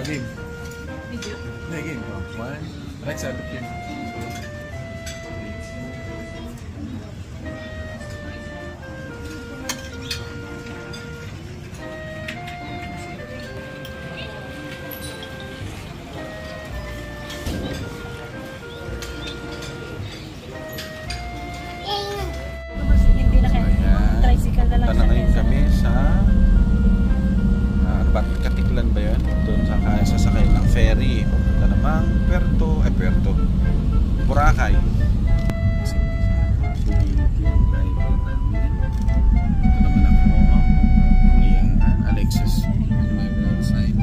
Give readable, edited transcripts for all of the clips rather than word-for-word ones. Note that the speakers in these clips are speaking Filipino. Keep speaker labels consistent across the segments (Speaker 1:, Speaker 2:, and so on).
Speaker 1: game.
Speaker 2: Video?
Speaker 1: Yeah, game. Oh, one. Alexa, look here.
Speaker 2: Hindi na kayo. Tricycle na lang
Speaker 1: Punta na ngayon kami sa Katiklan ba yun? Doon sa sasakay ng ferry. Papunta namang Puerto Boracay. Ito naman ako. Ayan, Alexis. My right side.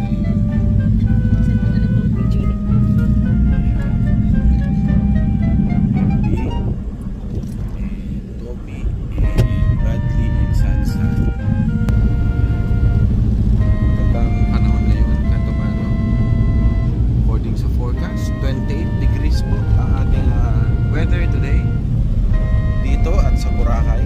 Speaker 1: Toby and Bradley and Sansa. Sa forecast, 28 degrees po ang ating weather today dito at sa Boracay.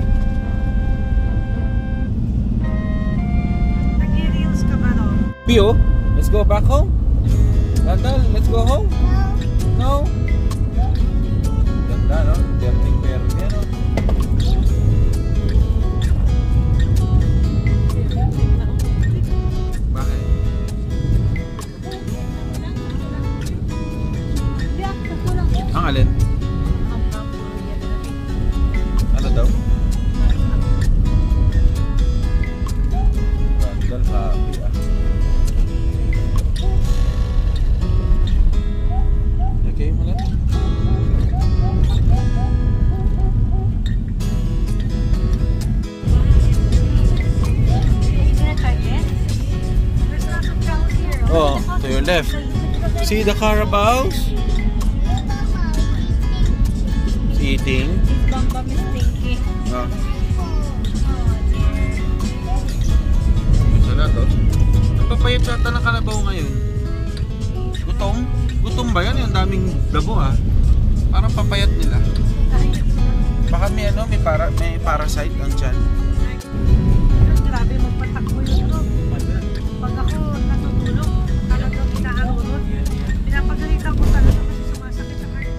Speaker 2: Nag-reels ka ba no?
Speaker 1: Pio, let's go back home. Randall, let's go home. No? Ganda, no? Perting-perting yan, no? Ang alin? Ano daw? Randall, happy ah. Okay, malat? Oh, to your left. See the Carabaos? Eating.
Speaker 2: Bamba Miss Tinky.
Speaker 1: Ah. Sana to. Napapayat yata ng kalabaw ngayon. Gutom? Gutom ba yan? Yung daming dabo ah. Parang papayat nila. Baka may ano, may parasite ang tiyan.
Speaker 2: Grabe magpatakbo yun. Pag ako natutulog, talagang inaarunod. Pinapagalitan ko talaga kasi sumasakit sa heart.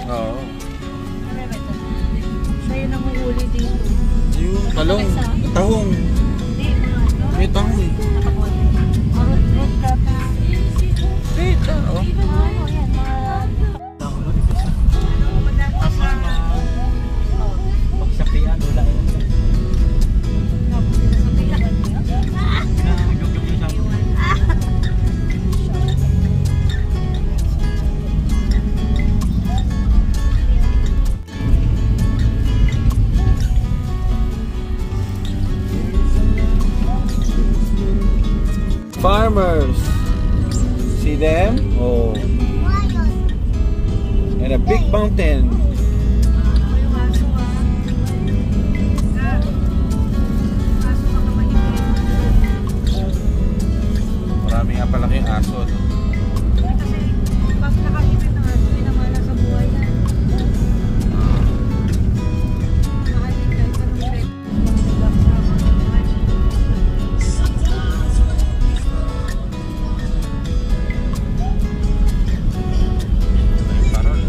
Speaker 1: Oo.
Speaker 2: Siya yun ang uhuli dito.
Speaker 1: Yung talong. Tahong.
Speaker 2: Hindi, mga ano.
Speaker 1: May tahong eh.
Speaker 2: Nakabot. Root crab.
Speaker 1: Wait, ano?
Speaker 2: Ano, yan.
Speaker 3: Pagsakian, wala yun.
Speaker 1: Farmers. See them? Oh. And a big mountain. Marami nga palaking aso, no?
Speaker 2: Kasi pag nakakipit ng aso, pinamala sa buhay na. Nakakipit ka ng break.
Speaker 1: Parol.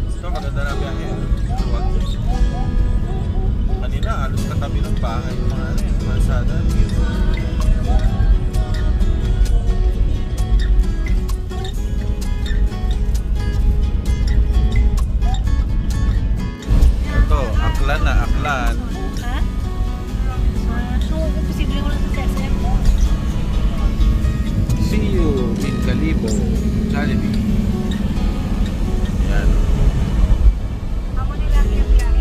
Speaker 1: Ito, maganda na biyahe. Huwag. Kanina, halos katabi ng bahay. Mga ano yun, mansada. Ito, aklan na, aklan.
Speaker 2: Ha? So, kung posible ko lang sa SM.
Speaker 1: See you in Calibo, Jollibee. Yan.
Speaker 2: Ako nila yung biyahe.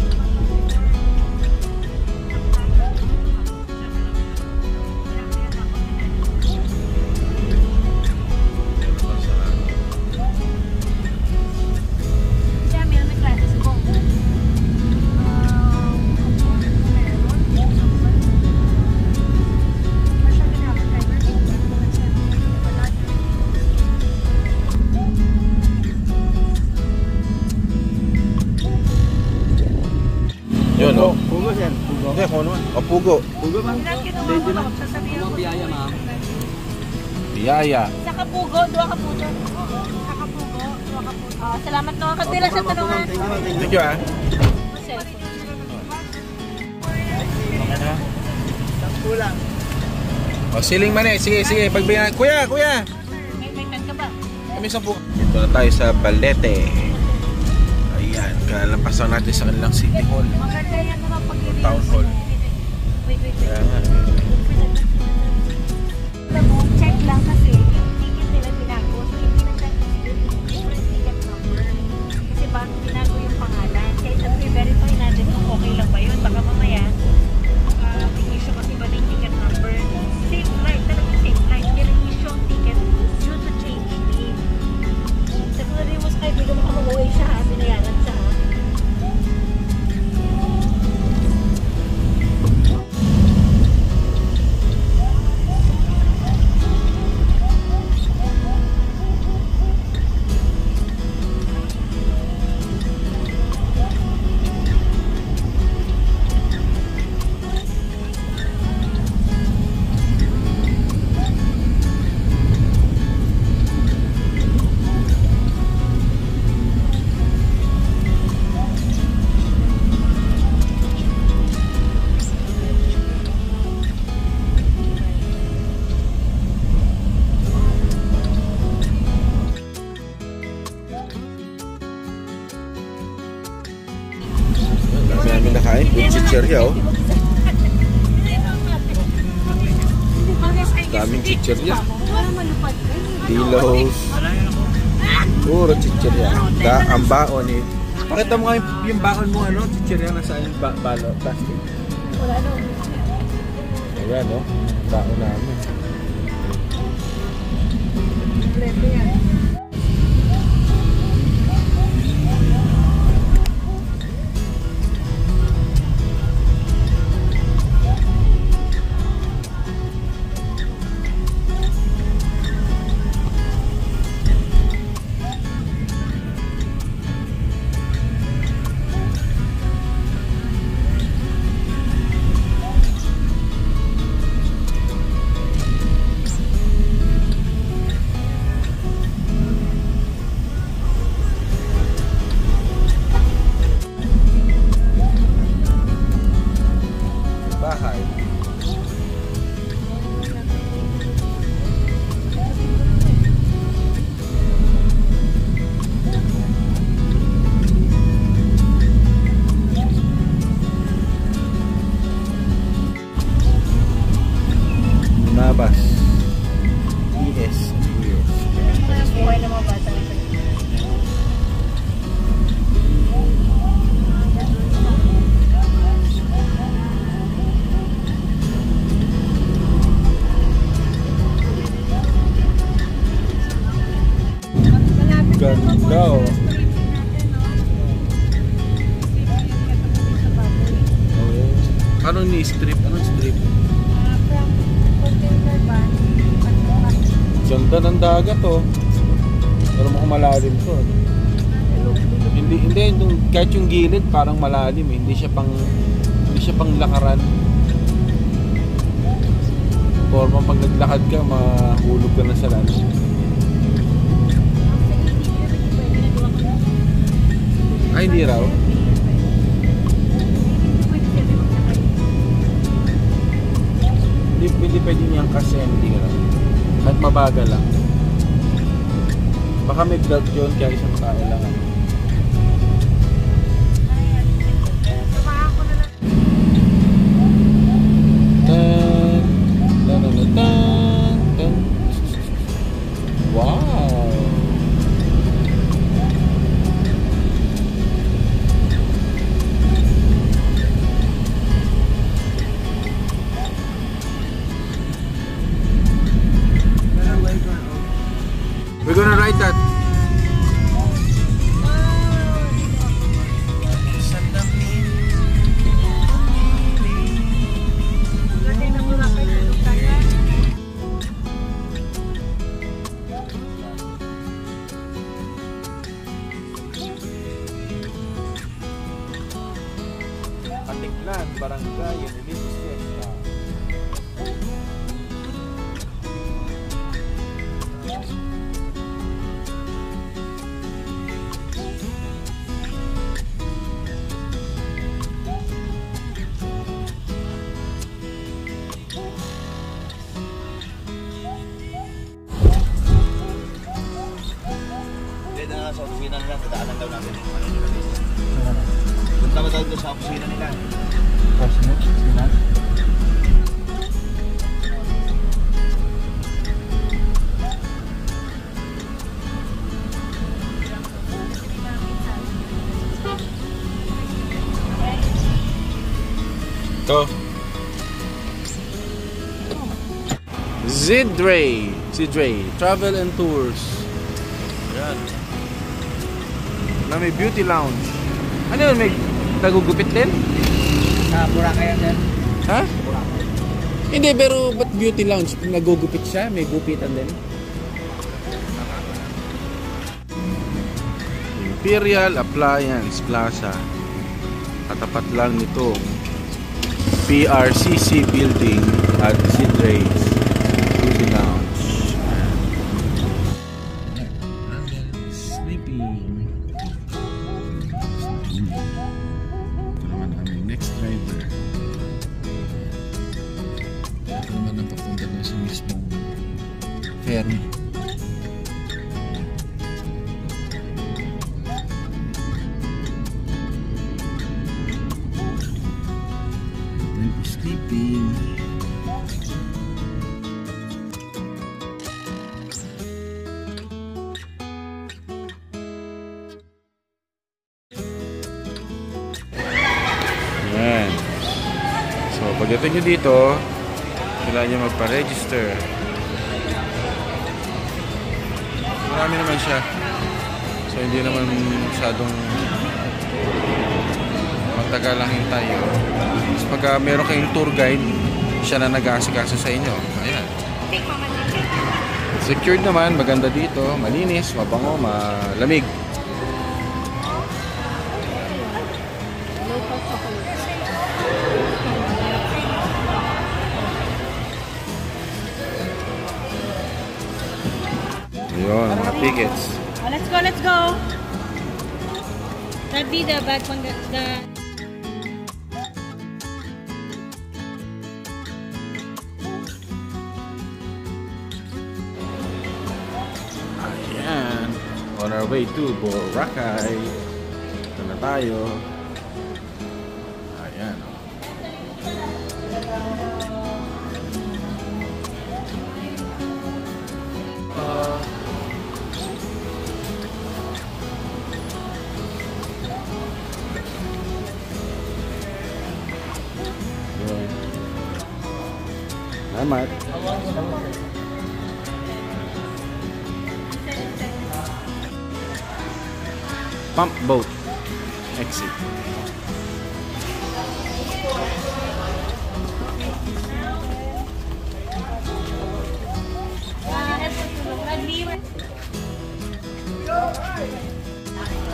Speaker 1: Yun, no?
Speaker 3: Pugo sir. Pugo.
Speaker 1: Hindi, kung ano man. O, pugo.
Speaker 3: Pugo ba?
Speaker 2: Ilan kinuha mo lang, sasabihan ko.
Speaker 3: Biyaya ma'am.
Speaker 1: Biyaya.
Speaker 4: Sa Kapugo, duha ka po dyan.
Speaker 2: Sa Kapugo, duwa ka po.
Speaker 4: Salamat no. Kapila sa tanungan.
Speaker 1: Thank you, ah.
Speaker 3: Kulang.
Speaker 1: O, siling man eh. Sige, sige. Pagbigyan. Kuya, kuya!
Speaker 4: May pen ka ba?
Speaker 1: Kami sa pugo. Dito na tayo sa Balete. Ayan. Kalampasan natin sa kanilang City Hall.
Speaker 2: Maganda yan naman pag
Speaker 1: Town Hall.
Speaker 4: Wait.
Speaker 1: Kaya nga.
Speaker 4: Check lang kasi yung ticket nila binago. So hindi na different ticket number. Kasi bago binago yung pangalan. Kaya sabi verify natin kung okay lang ba yun. Baka mamaya may issue kasi ba yung ticket number. Same flight. Talagang same flight. Pero issue ang ticket due to change name. Sa mga rin mo sa kaibigan mo mag-uwi siya ha. Binayaran siya ha.
Speaker 1: Dami namin nakain. Good chichirya, oh. Daming chichirya. Pilos. Puro chichirya. Ang baon eh. Pakita mo nga yung baon mo, ano? Chichirya na saan yung balo, plastic.
Speaker 4: Wala no.
Speaker 1: Ayan, oh. Baon namin.
Speaker 2: Kompleto yan.
Speaker 1: Bahay. Nabas. ES.
Speaker 4: Buhay ng mga bata.
Speaker 1: Ganda, oh. Anong ni-strip? Anong strip? Ganda ng dagat, oh. Pero mukhang malalim to. Hindi kahit yung gilid parang malalim eh. Hindi siya pang lakaran. Forma pag naglakad ka, mahulog ka na sa land. Ay, hindi raw. Hindi pwede niyang kasi hindi raw. Kahit mabagal lang. Baka may belt yun kaya isang tao lang.
Speaker 2: Samahan ko na lang.
Speaker 1: Tan, tan, tan, tan, tan. Wow! We're gonna ride that. Katiklan, Barangay, Religious Fiesta.
Speaker 3: Sa opisina nila, dadaanan daw natin yung ano nila. Punta ba tayo doon sa opisina nila? Opisina?
Speaker 1: Ito. Zidray Travel and Tours. Ayan. Na may beauty lounge. Ano yun? May nagugupit din?
Speaker 3: Sa Boracay yan yan.
Speaker 1: Ha? Hindi, pero ba't beauty lounge? Nagugupit siya? May gupitan din? Imperial Appliance Plaza. Katapat lang nito PRCC Building at Zidray's Beauty Lounge. Sleeping. Ito naman ang next driver. Ito naman ang papunta na sa mismong ferry. Sleeping. Ayan. So, pagdating nyo dito, kailangan nyo magpa-register. Marami naman siya. So, hindi naman masyadong magtagal lang hintay. Tapos pagka meron kayong tour guide, siya na nag-aasikaso sa inyo. Ayan. Secured naman, maganda dito, malinis, mabango, malamig. Ayun, mga tickets.
Speaker 4: Oh, let's go. That'd be the bad one.
Speaker 1: Ayan. On our way to Boracay. Ito na tayo. Ayan. Salamat. Pump boat exit.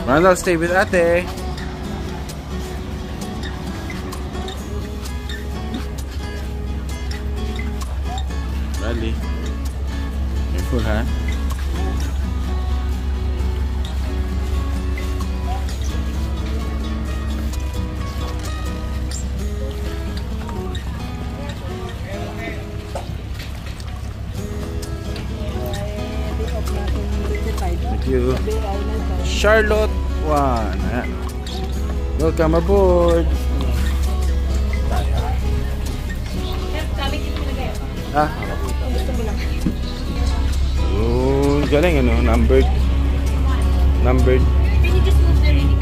Speaker 1: Ronald, stay with ate. Bradley, careful ha. Thank you. Charlotte 1. Ayan. Welcome aboard. Ah. Oh, galing ano, numbered.
Speaker 4: Can you just move the lady?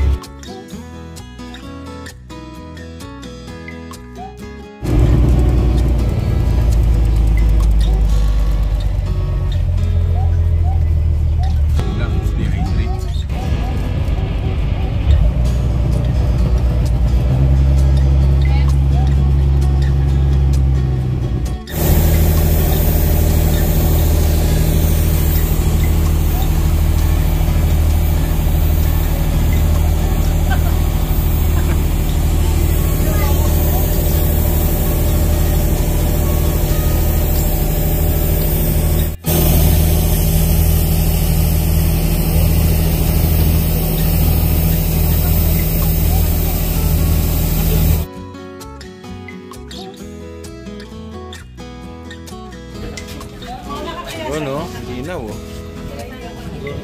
Speaker 1: Oo, no? Linaw, oh.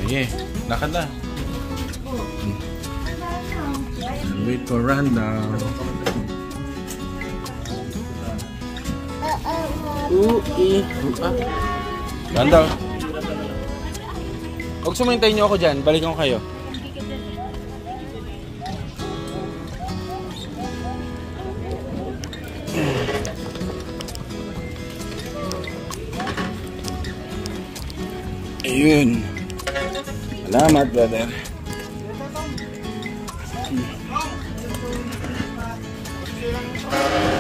Speaker 1: Sige, lakad na. Wait for rundown. Rundown. Huwag sumintay niyo ako dyan. Balikan ko kayo. Ayun. Salamat, brother.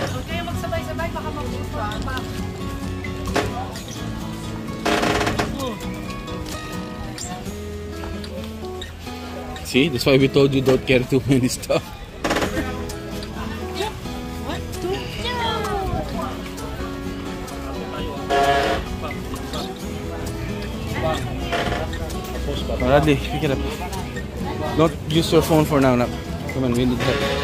Speaker 2: Huwag kayo magsabay-sabay, baka mabuto.
Speaker 1: See, that's why we told you don't carry too many stuff. Bradley, pick it up. Don't use your phone for now, Nak. Come on, we need help.